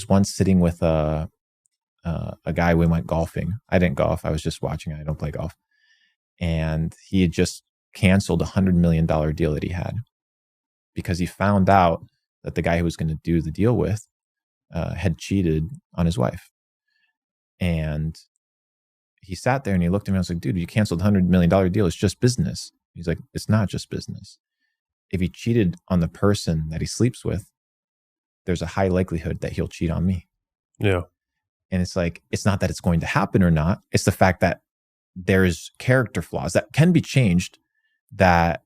was once sitting with a guy. We went golfing. I didn't golf. I was just watching. I don't play golf. And he had just canceled $100 million deal that he had because he found out that the guy who was going to do the deal with had cheated on his wife. And he sat there and he looked at me and I was like, dude, you canceled a $100 million deal. It's just business. He's like, it's not just business. If he cheated on the person that he sleeps with, there's a high likelihood that he'll cheat on me. Yeah. And it's like, it's not that it's going to happen or not. It's the fact that there's character flaws that can be changed that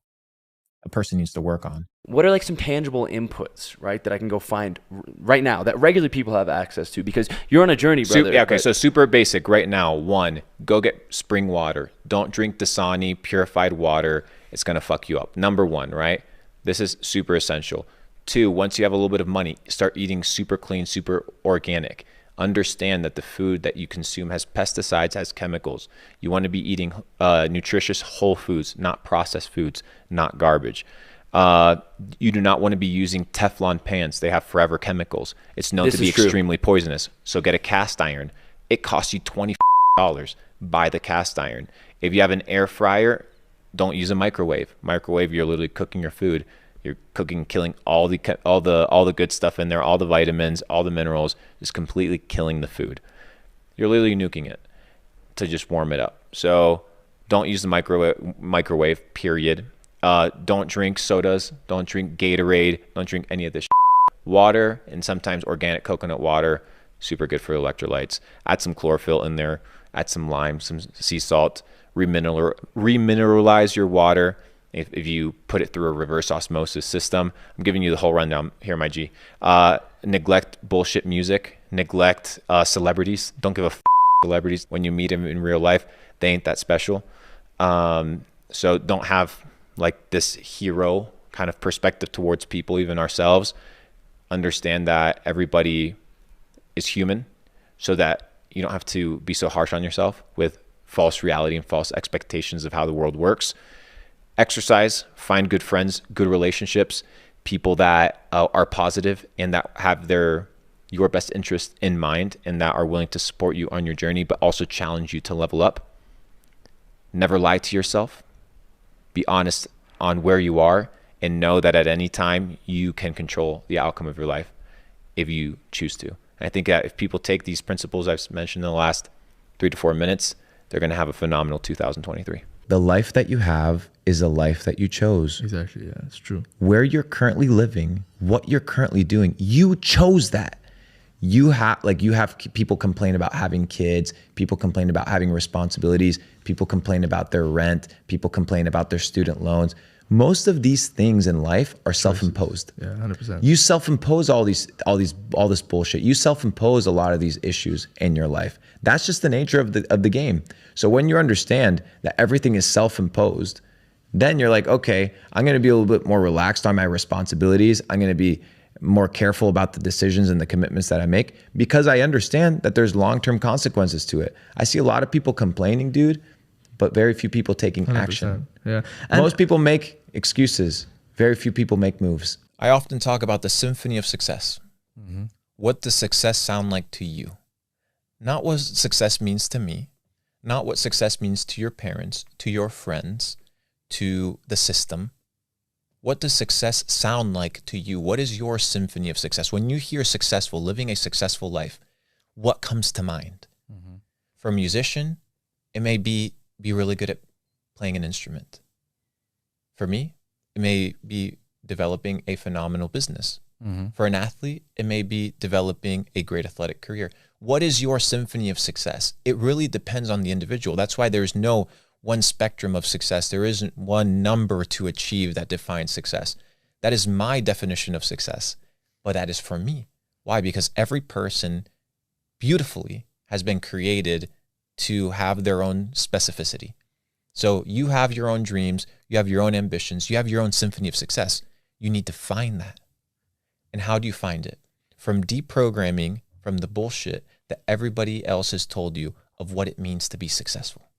a person needs to work on. What are like some tangible inputs, right, that I can go find right now that regular people have access to? Because you're on a journey, brother. Yeah, okay, so super basic right now. 1, go get spring water. Don't drink Dasani purified water. It's going to fuck you up. Number 1, right? This is super essential. 2, once you have a little bit of money, start eating super clean, super organic. Understand that the food that you consume has pesticides, has chemicals. You want to be eating nutritious whole foods, not processed foods, not garbage. You do not want to be using Teflon pans. They have forever chemicals. It's known to be extremely poisonous. So get a cast iron. It costs you $20. Buy the cast iron. If you have an air fryer, don't use a microwave. Microwave, you're literally cooking your food. You're cooking, killing all the good stuff in there, all the vitamins, all the minerals, just completely killing the food. You're literally nuking it to just warm it up. So don't use the microwave, period. Don't drink sodas. Don't drink Gatorade. Don't drink any of this water, and sometimes organic coconut water, super good for electrolytes. Add some chlorophyll in there. Add some lime, some sea salt. Remineralize your water. If you put it through a reverse osmosis system. I'm giving you the whole rundown here, my G. Neglect bullshit music. Neglect celebrities. Don't give a celebrities. When you meet them in real life, they ain't that special. So don't have like this hero kind of perspective towards people, even ourselves. Understand that everybody is human, so that you don't have to be so harsh on yourself with false reality and false expectations of how the world works. Exercise, find good friends, good relationships, people that are positive and that have your best interest in mind and that are willing to support you on your journey, but also challenge you to level up. Never lie to yourself. Be honest on where you are and know that at any time you can control the outcome of your life if you choose to. And I think that if people take these principles I've mentioned in the last 3 to 4 minutes, they're going to have a phenomenal 2023. The life that you have is a life that you chose. Exactly. Yeah, it's true. Where you're currently living, what you're currently doing, you chose that. You have people complain about having kids, people complain about having responsibilities, people complain about their rent, people complain about their student loans. Most of these things in life are self-imposed. Yeah, 100%. You self-impose all this bullshit. You self-impose a lot of these issues in your life. That's just the nature of the game. So when you understand that everything is self-imposed, then you're like, okay, I'm going to be a little bit more relaxed on my responsibilities. I'm going to be more careful about the decisions and the commitments that I make because I understand that there's long-term consequences to it. I see a lot of people complaining, dude, but very few people taking 100%. action. Yeah. Most people make excuses. Very few people make moves. I often talk about the symphony of success. Mm-hmm. What does success sound like to you? Not what success means to me, not what success means to your parents, to your friends, to the system. What does success sound like to you? What is your symphony of success? When you hear successful, living a successful life, what comes to mind? Mm-hmm. For a musician, it may be really good at playing an instrument. For me, it may be developing a phenomenal business. Mm-hmm. For an athlete, it may be developing a great athletic career. What is your symphony of success? It really depends on the individual. That's why there's no one spectrum of success. There isn't one number to achieve that defines success. That is my definition of success, but that is for me. Why? Because every person beautifully has been created to have their own specificity. So you have your own dreams, you have your own ambitions, you have your own symphony of success. You need to find that. And how do you find it? From deprogramming from the bullshit that everybody else has told you of what it means to be successful.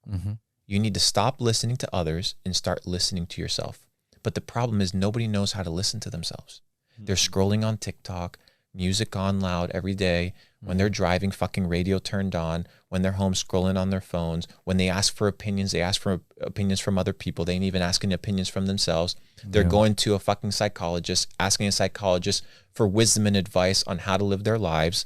Mm-hmm. You need to stop listening to others and start listening to yourself. But the problem is nobody knows how to listen to themselves. Mm-hmm. They're scrolling on TikTok, music on loud every day, when they're driving, fucking radio turned on, when they're home scrolling on their phones, when they ask for opinions, they ask for opinions from other people. They ain't even asking opinions from themselves. They're going to a fucking psychologist, asking a psychologist for wisdom and advice on how to live their lives.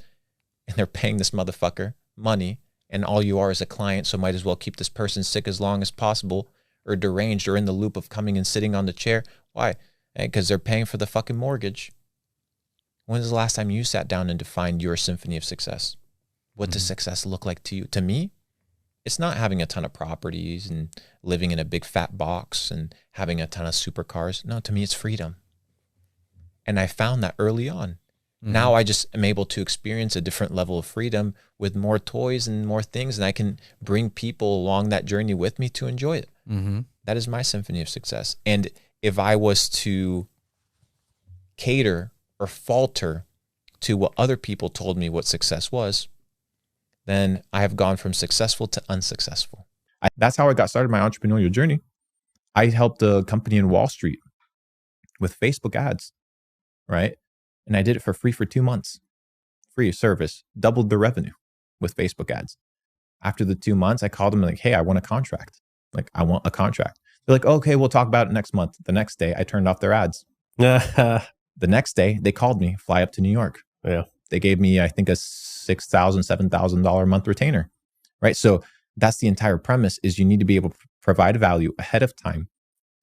And they're paying this motherfucker money. And all you are is a client. So might as well keep this person sick as long as possible, or deranged, or in the loop of coming and sitting on the chair. Why? Because they're paying for the fucking mortgage. When was the last time you sat down and defined your symphony of success? What does success look like to you? To me, it's not having a ton of properties and living in a big fat box and having a ton of supercars. No, to me, it's freedom. And I found that early on. Now I just am able to experience a different level of freedom with more toys and more things. And I can bring people along that journey with me to enjoy it. That is my symphony of success. And if I was to cater or falter to what other people told me what success was, then I have gone from successful to unsuccessful. That's how I got started my entrepreneurial journey. I helped a company in Wall Street with Facebook ads, right? And I did it for free for 2 months. Free service, doubled the revenue with Facebook ads. After the 2 months, I called them like, hey, I want a contract. Like, I want a contract. They're like, okay, we'll talk about it next month. The next day, I turned off their ads. The next day, they called me, fly up to New York. Yeah. They gave me, I think, a $6,000, $7,000 a month retainer, right? So that's the entire premise, is you need to be able to provide value ahead of time,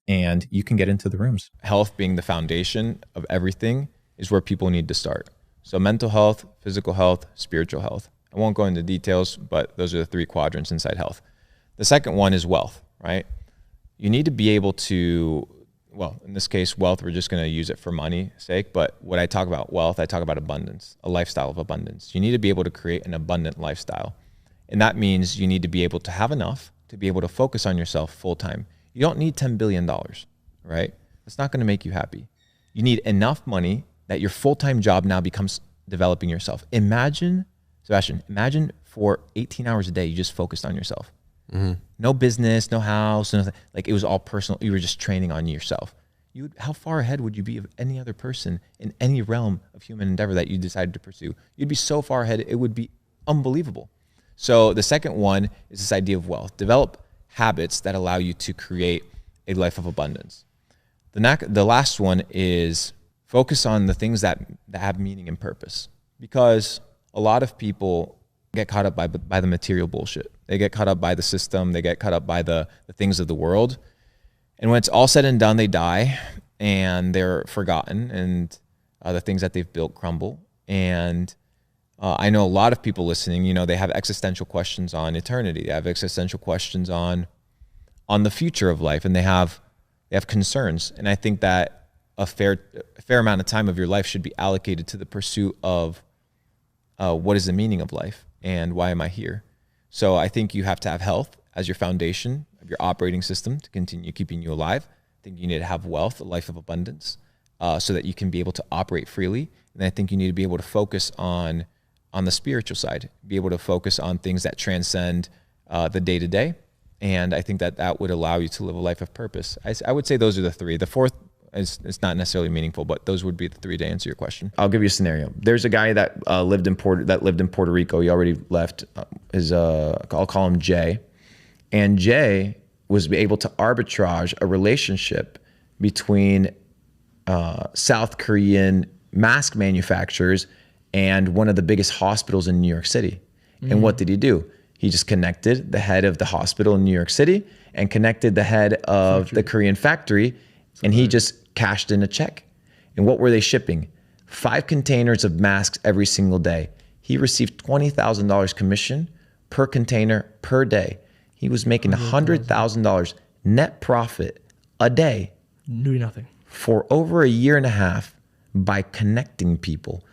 and you can get into the rooms. Health being the foundation of everything is where people need to start. So mental health, physical health, spiritual health. I won't go into details, but those are the 3 quadrants inside health. The second one is wealth, right? You need to be able to, well, in this case, wealth, we're just going to use it for money's sake. But when I talk about wealth, I talk about abundance, a lifestyle of abundance. You need to be able to create an abundant lifestyle. And that means you need to be able to have enough to be able to focus on yourself full time. You don't need $10 billion, right? That's not going to make you happy. You need enough money that your full-time job now becomes developing yourself. Imagine, Sebastian, imagine for 18 hours a day, you just focused on yourself. No business, no house, nothing. Like, it was all personal. You were just training on yourself. How far ahead would you be of any other person in any realm of human endeavor that you decided to pursue? You'd be so far ahead, it would be unbelievable. So the second one is this idea of wealth. Develop habits that allow you to create a life of abundance. The last one is focus on the things that have meaning and purpose, because a lot of people get caught up by the material bullshit. They get caught up by the system. They get caught up by the things of the world. And when it's all said and done, they die and they're forgotten, and the things that they've built crumble. And I know a lot of people listening, you know, they have existential questions on eternity. They have existential questions on the future of life, and they have concerns. And I think that a fair amount of time of your life should be allocated to the pursuit of what is the meaning of life and why am I here? So I think you have to have health as your foundation of your operating system to continue keeping you alive. I think you need to have wealth, a life of abundance, so that you can be able to operate freely. And I think you need to be able to focus on the spiritual side, be able to focus on things that transcend the day-to-day. And I think that would allow you to live a life of purpose. I would say those are the 3. The fourth it's not necessarily meaningful, but those would be the 3 to answer your question. I'll give you a scenario. There's a guy that lived in Puerto Rico. He already left. I'll call him Jay. And Jay was able to arbitrage a relationship between South Korean mask manufacturers and one of the biggest hospitals in New York City. And what did he do? He just connected the head of the hospital in New York City and connected the head of the Korean factory, and he just cashed in a check. And what were they shipping? 5 containers of masks every single day. He received $20,000 commission per container per day. He was making $100,000 net profit a day. Doing nothing. For over a year and a half by connecting people.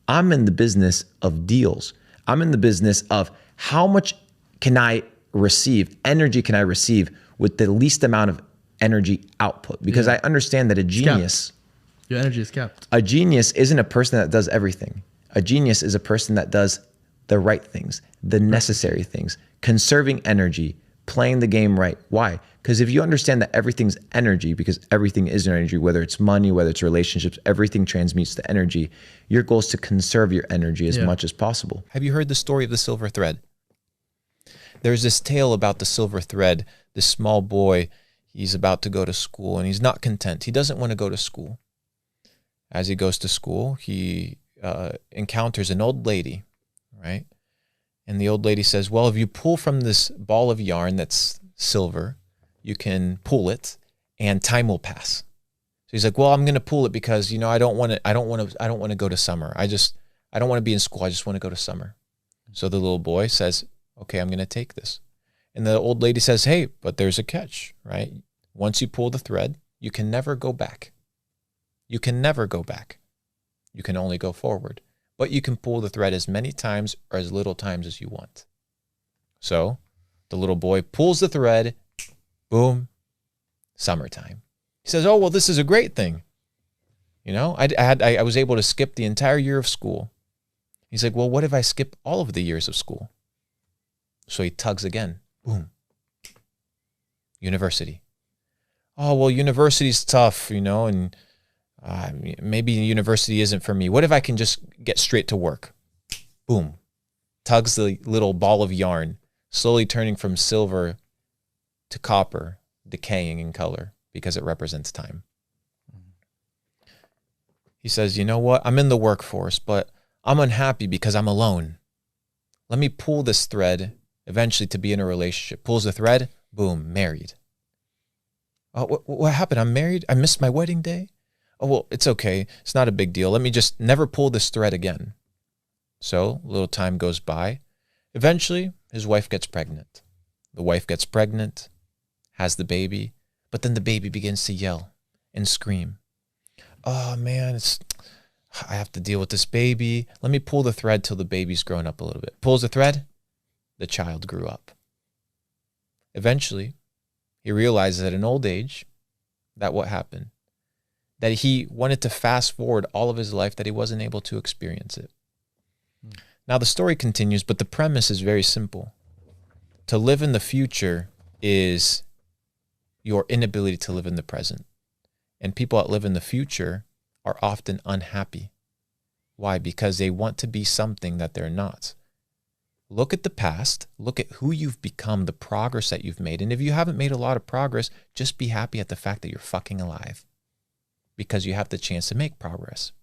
I'm in the business of deals. I'm in the business of how much can I receive, energy can I receive with the least amount of energy output, because I understand that a genius, your energy is capped. A genius isn't a person that does everything. A genius is a person that does the right things, the necessary things, conserving energy, playing the game right. Why? Because if you understand that everything's energy, because everything is energy, whether it's money, whether it's relationships, everything transmutes to energy. Your goal is to conserve your energy as much as possible. Have you heard the story of the silver thread? There's this tale about the silver thread. This small boy, he's about to go to school and he's not content. He doesn't want to go to school. As he goes to school, he encounters an old lady, right? And the old lady says, well, if you pull from this ball of yarn that's silver, you can pull it and time will pass. So he's like, well, I'm going to pull it because, you know, I don't want to go to summer. I don't want to be in school. I just want to go to summer. So the little boy says, okay, I'm going to take this. And the old lady says, hey, but there's a catch, right? Once you pull the thread, you can never go back. You can never go back. You can only go forward. But you can pull the thread as many times or as little times as you want. So the little boy pulls the thread, boom, summertime. He says, oh, well, this is a great thing. You know, I was able to skip the entire year of school. He's like, well, what if I skip all of the years of school? So he tugs again, boom, university. Oh, well, university's tough, you know, and maybe university isn't for me. What if I can just get straight to work? Boom. Tugs the little ball of yarn, slowly turning from silver to copper, decaying in color because it represents time. He says, you know what? I'm in the workforce, but I'm unhappy because I'm alone. Let me pull this thread eventually to be in a relationship. Pulls the thread, boom, married. Oh, what happened? I'm married? I missed my wedding day? Oh, well, it's okay. It's not a big deal. Let me just never pull this thread again. So a little time goes by. Eventually, his wife gets pregnant. The wife gets pregnant, has the baby, but then the baby begins to yell and scream. Oh, man, I have to deal with this baby. Let me pull the thread till the baby's grown up a little bit. Pulls the thread, the child grew up. Eventually, he realizes at an old age that what happened? That he wanted to fast forward all of his life, that he wasn't able to experience it. Now the story continues, but the premise is very simple. To live in the future is your inability to live in the present. And people that live in the future are often unhappy. Why? Because they want to be something that they're not. Look at the past, look at who you've become, the progress that you've made. And if you haven't made a lot of progress, just be happy at the fact that you're fucking alive. Because you have the chance to make progress.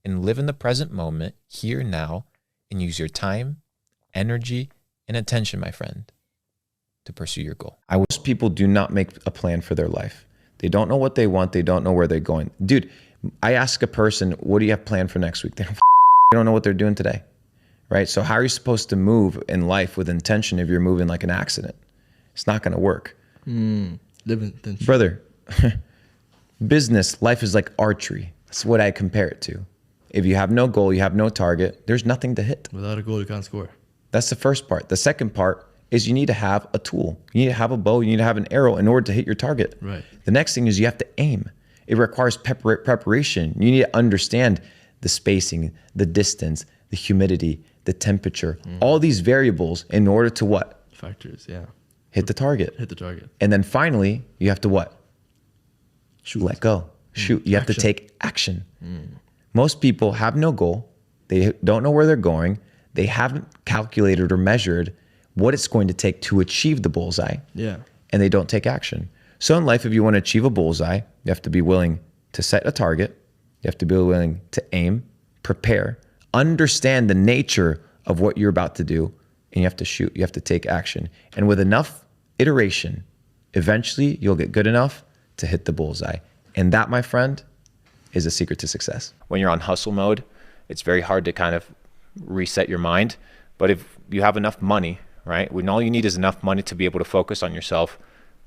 And live in the present moment, here, now, and use your time, energy, and attention, my friend, to pursue your goal. Most people do not make a plan for their life. They don't know what they want. They don't know where they're going. Dude, I ask a person, what do you have planned for next week? They don't know what they're doing today, right? So how are you supposed to move in life with intention if you're moving like an accident? It's not going to work. Live intention. Brother, business, life is like archery. That's what I compare it to. If you have no goal, you have no target, there's nothing to hit. Without a goal, you can't score. That's the first part. The second part is you need to have a tool. You need to have a bow. You need to have an arrow in order to hit your target. Right. The next thing is you have to aim. It requires preparation. You need to understand the spacing, the distance, the humidity, the temperature, all these variables in order to what? Factors, yeah. Hit the target. Hit the target. And then finally, you have to what? Shoot. Let go. Shoot. You have to take action. Most people have no goal. They don't know where they're going. They haven't calculated or measured what it's going to take to achieve the bullseye. Yeah. And they don't take action. So in life, if you want to achieve a bullseye, you have to be willing to set a target. You have to be willing to aim, prepare, understand the nature of what you're about to do, and you have to shoot. You have to take action. And with enough iteration, eventually you'll get good enough to hit the bullseye. And that, my friend, is a secret to success. When you're on hustle mode, it's very hard to kind of reset your mind. But if you have enough money, right? When all you need is enough money to be able to focus on yourself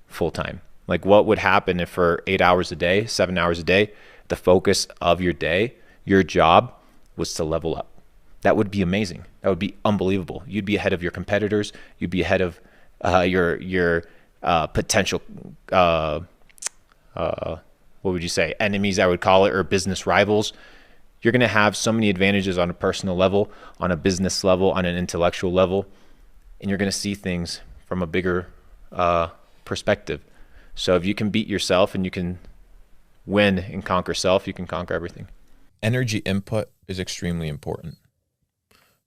full time. Like what would happen if for 8 hours a day, 7 hours a day, the focus of your day, your job was to level up? That would be amazing. That would be unbelievable. You'd be ahead of your competitors. You'd be ahead of your potential, what would you say, enemies, I would call it, or business rivals. You're going to have so many advantages on a personal level, on a business level, on an intellectual level, and you're going to see things from a bigger perspective. So if you can beat yourself and you can win and conquer self, you can conquer everything. Energy input is extremely important.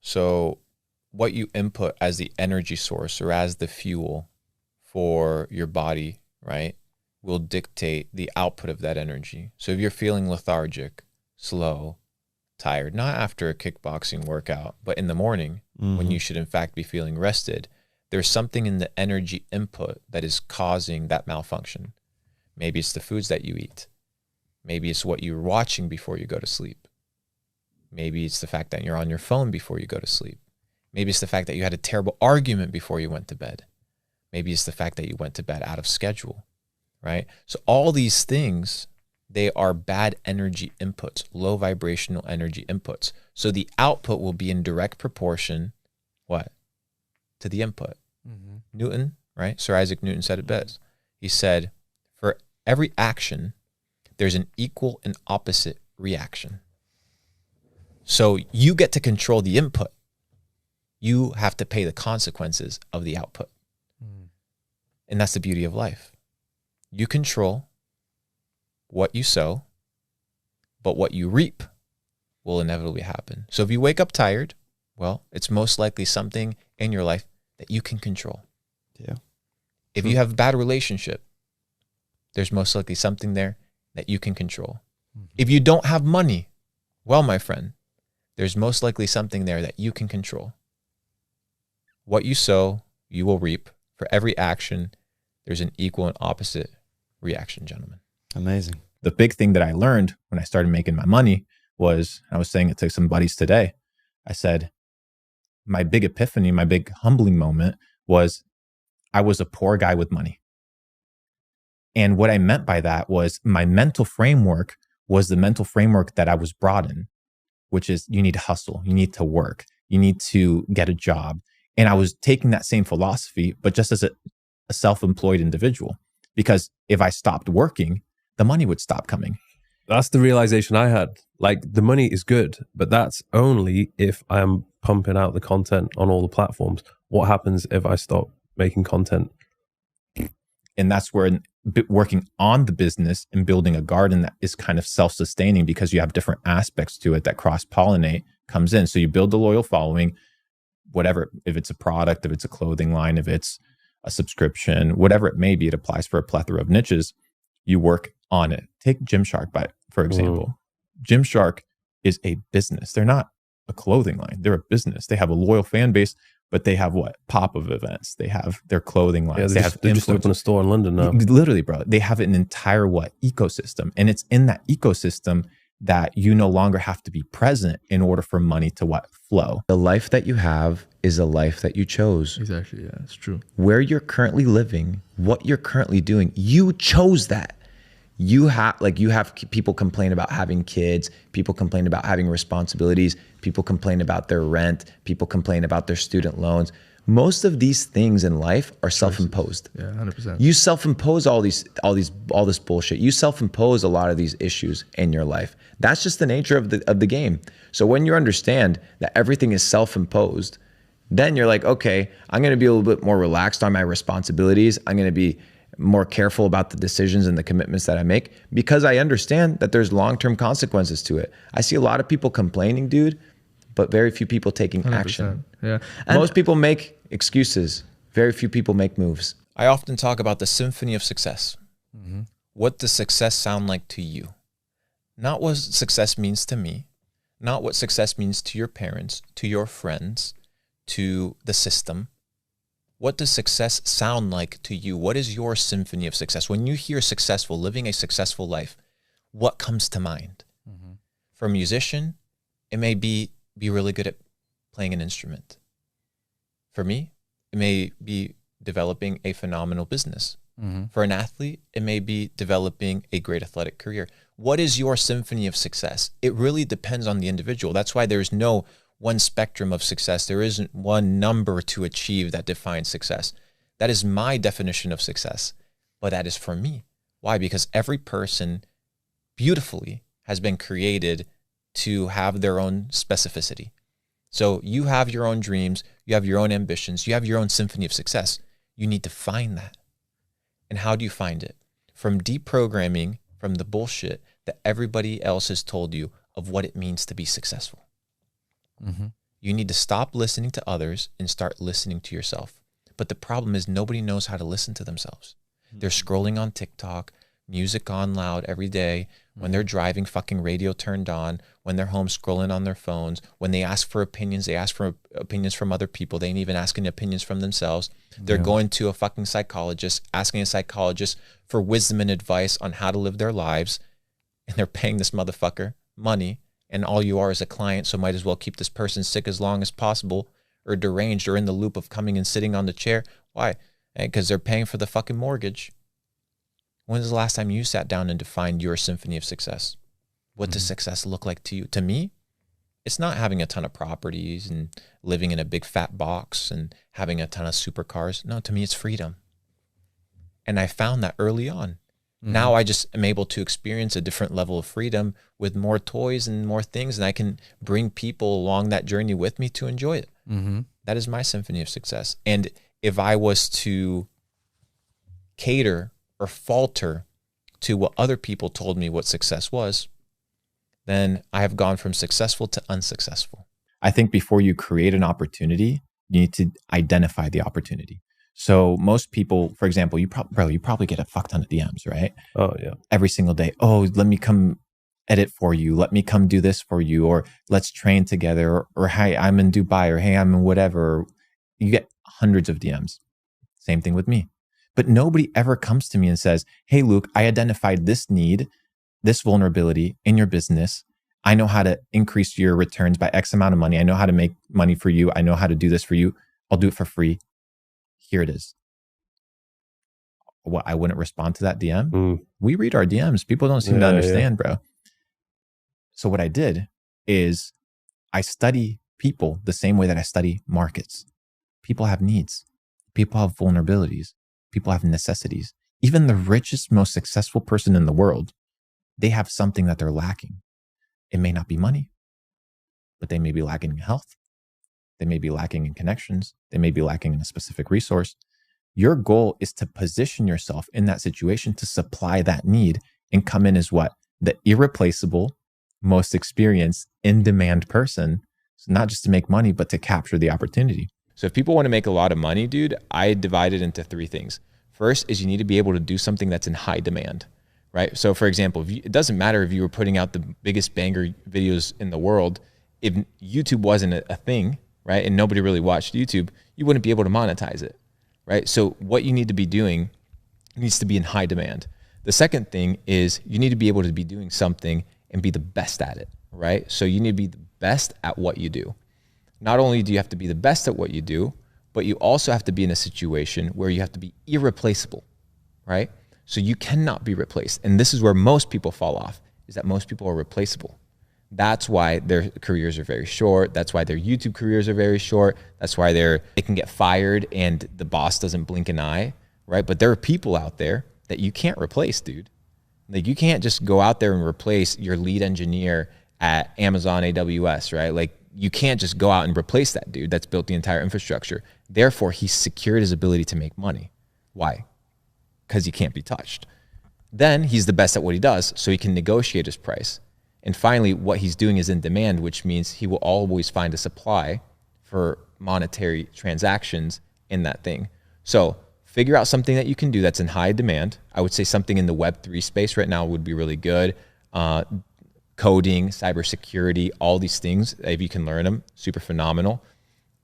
So what you input as the energy source or as the fuel for your body, right, will dictate the output of that energy. So if you're feeling lethargic, slow, tired, not after a kickboxing workout, but in the morning when you should in fact be feeling rested, there's something in the energy input that is causing that malfunction. Maybe it's the foods that you eat. Maybe it's what you're watching before you go to sleep. Maybe it's the fact that you're on your phone before you go to sleep. Maybe it's the fact that you had a terrible argument before you went to bed. Maybe it's the fact that you went to bed out of schedule, right? So all these things, they are bad energy inputs, low vibrational energy inputs. So the output will be in direct proportion, what? To the input. Newton, right? Sir Isaac Newton said it best. He said, for every action, there's an equal and opposite reaction. So you get to control the input. You have to pay the consequences of the output. And that's the beauty of life. You control what you sow, but what you reap will inevitably happen. So if you wake up tired, well, it's most likely something in your life that you can control. Yeah. If you have a bad relationship, there's most likely something there that you can control. If you don't have money, well, my friend, there's most likely something there that you can control. What you sow, you will reap. For every action, there's an equal and opposite reaction, gentlemen. Amazing. The big thing that I learned when I started making my money was, I was saying it to some buddies today, I said, my big epiphany, my big humbling moment was I was a poor guy with money. And what I meant by that was my mental framework was the mental framework that I was brought in, which is you need to hustle, you need to work, you need to get a job. And I was taking that same philosophy, but just as a self-employed individual, because if I stopped working, the money would stop coming. That's the realization I had. Like, the money is good, but that's only if I'm pumping out the content on all the platforms. What happens if I stop making content? And that's where working on the business and building a garden that is kind of self-sustaining, because you have different aspects to it that cross-pollinate comes in. So you build a loyal following, whatever, if it's a product, if it's a clothing line, if it's a subscription, whatever it may be, it applies for a plethora of niches. You work on it. Take Gymshark, for example. Gymshark is a business. They're not a clothing line. They're a business. They have a loyal fan base, but they have what? Pop-up events. They have their clothing lines. Yeah, they just opened a store in London now. Literally, bro. They have an entire ecosystem. And it's in that ecosystem that you no longer have to be present in order for money to flow. The life that you have is a life that you chose. Exactly. Yeah, it's true. Where you're currently living, what you're currently doing, you chose that. You have people complain about having kids, people complain about having responsibilities, people complain about their rent, people complain about their student loans. Most of these things in life are self-imposed. Yeah, 100%. You self-impose all this bullshit. You self-impose a lot of these issues in your life. That's just the nature of the game. So when you understand that everything is self-imposed, then you're like, okay, I'm going to be a little bit more relaxed on my responsibilities. I'm going to be more careful about the decisions and the commitments that I make, because I understand that there's long-term consequences to it. I see a lot of people complaining, dude, but very few people taking 100%. action. Yeah. Most people make excuses. Very few people make moves. I often talk about the symphony of success. What does success sound like to you? Not what success means to me, not what success means to your parents, to your friends, to the system. What does success sound like to you? What is your symphony of success? When you hear successful, living a successful life, what comes to mind? For a musician, it may be really good at playing an instrument. For me, it may be developing a phenomenal business. For an athlete, it may be developing a great athletic career. What is your symphony of success? It really depends on the individual. That's why there's no one spectrum of success. There isn't one number to achieve that defines success. That is my definition of success, but that is for me. Why? Because every person beautifully has been created to have their own specificity. So you have your own dreams, you have your own ambitions, you have your own symphony of success. You need to find that. And how do you find it? From deprogramming from the bullshit that everybody else has told you of what it means to be successful. Mm-hmm. You need to stop listening to others and start listening to yourself. But the problem is nobody knows how to listen to themselves. They're scrolling on TikTok, music on loud every day, when they're driving, fucking radio turned on, when they're home scrolling on their phones, when they ask for opinions, they ask for opinions from other people. They ain't even asking opinions from themselves. They're going to a fucking psychologist, asking a psychologist for wisdom and advice on how to live their lives. And they're paying this motherfucker money, and all you are is a client, so might as well keep this person sick as long as possible, or deranged, or in the loop of coming and sitting on the chair. Why? Because they're paying for the fucking mortgage. When's the last time you sat down and defined your symphony of success? What does success look like to you? To me, it's not having a ton of properties and living in a big fat box and having a ton of supercars. No, to me, it's freedom. And I found that early on. Now I just am able to experience a different level of freedom with more toys and more things, and I can bring people along that journey with me to enjoy it. That is my symphony of success. And if I was to cater or falter to what other people told me what success was, then I have gone from successful to unsuccessful. I think before you create an opportunity, you need to identify the opportunity. So most people, for example, you probably get a fuck ton of DMs, right? Oh yeah. Every single day. Oh, let me come edit for you. Let me come do this for you. Or let's train together. Or hey, I'm in Dubai. Or hey, I'm in whatever. You get hundreds of DMs. Same thing with me. But nobody ever comes to me and says, hey, Luke, I identified this need, this vulnerability in your business. I know how to increase your returns by X amount of money. I know how to make money for you. I know how to do this for you. I'll do it for free. Here it is. What, I wouldn't respond to that DM? We read our DMs. People don't seem to understand, bro. So what I did is I study people the same way that I study markets. People have needs. People have vulnerabilities. People have necessities. Even the richest, most successful person in the world, they have something that they're lacking. It may not be money, but they may be lacking in health. They may be lacking in connections. They may be lacking in a specific resource. Your goal is to position yourself in that situation to supply that need and come in as what? The irreplaceable, most experienced, in-demand person. So not just to make money, but to capture the opportunity. So if people want to make a lot of money, dude, I divide it into three things. First is you need to be able to do something that's in high demand, right? So for example, it doesn't matter if you were putting out the biggest banger videos in the world. If YouTube wasn't a thing, right, and nobody really watched YouTube, you wouldn't be able to monetize it, right? So what you need to be doing needs to be in high demand. The second thing is you need to be able to be doing something and be the best at it, right? So you need to be the best at what you do. Not only do you have to be the best at what you do, but you also have to be in a situation where you have to be irreplaceable, right? So you cannot be replaced. And this is where most people fall off, is that most people are replaceable. That's why their careers are very short. That's why their YouTube careers are very short. That's why they can get fired and the boss doesn't blink an eye, right? But there are people out there that you can't replace, dude. Like you can't just go out there and replace your lead engineer at Amazon AWS, right? Like you can't just go out and replace that dude that's built the entire infrastructure. Therefore, he's secured his ability to make money. Why? Because he can't be touched. Then he's the best at what he does, so he can negotiate his price. And finally, what he's doing is in demand, which means he will always find a supply for monetary transactions in that thing. So figure out something that you can do that's in high demand. I would say something in the Web3 space right now would be really good. Coding, cybersecurity, all these things, if you can learn them, super phenomenal.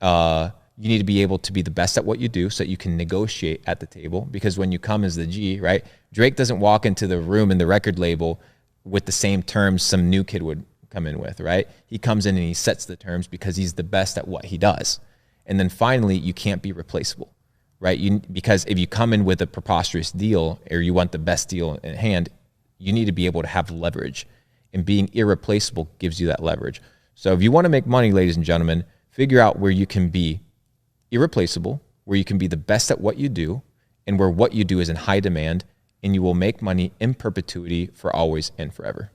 You need to be able to be the best at what you do so that you can negotiate at the table. Because when you come as the G, right? Drake doesn't walk into the room in the record label with the same terms some new kid would come in with, right? He comes in and he sets the terms because he's the best at what he does. And then finally, you can't be replaceable, right? Because if you come in with a preposterous deal or you want the best deal in hand, you need to be able to have leverage. And being irreplaceable gives you that leverage. So if you want to make money, ladies and gentlemen, figure out where you can be irreplaceable, where you can be the best at what you do, and where what you do is in high demand, and you will make money in perpetuity for always and forever.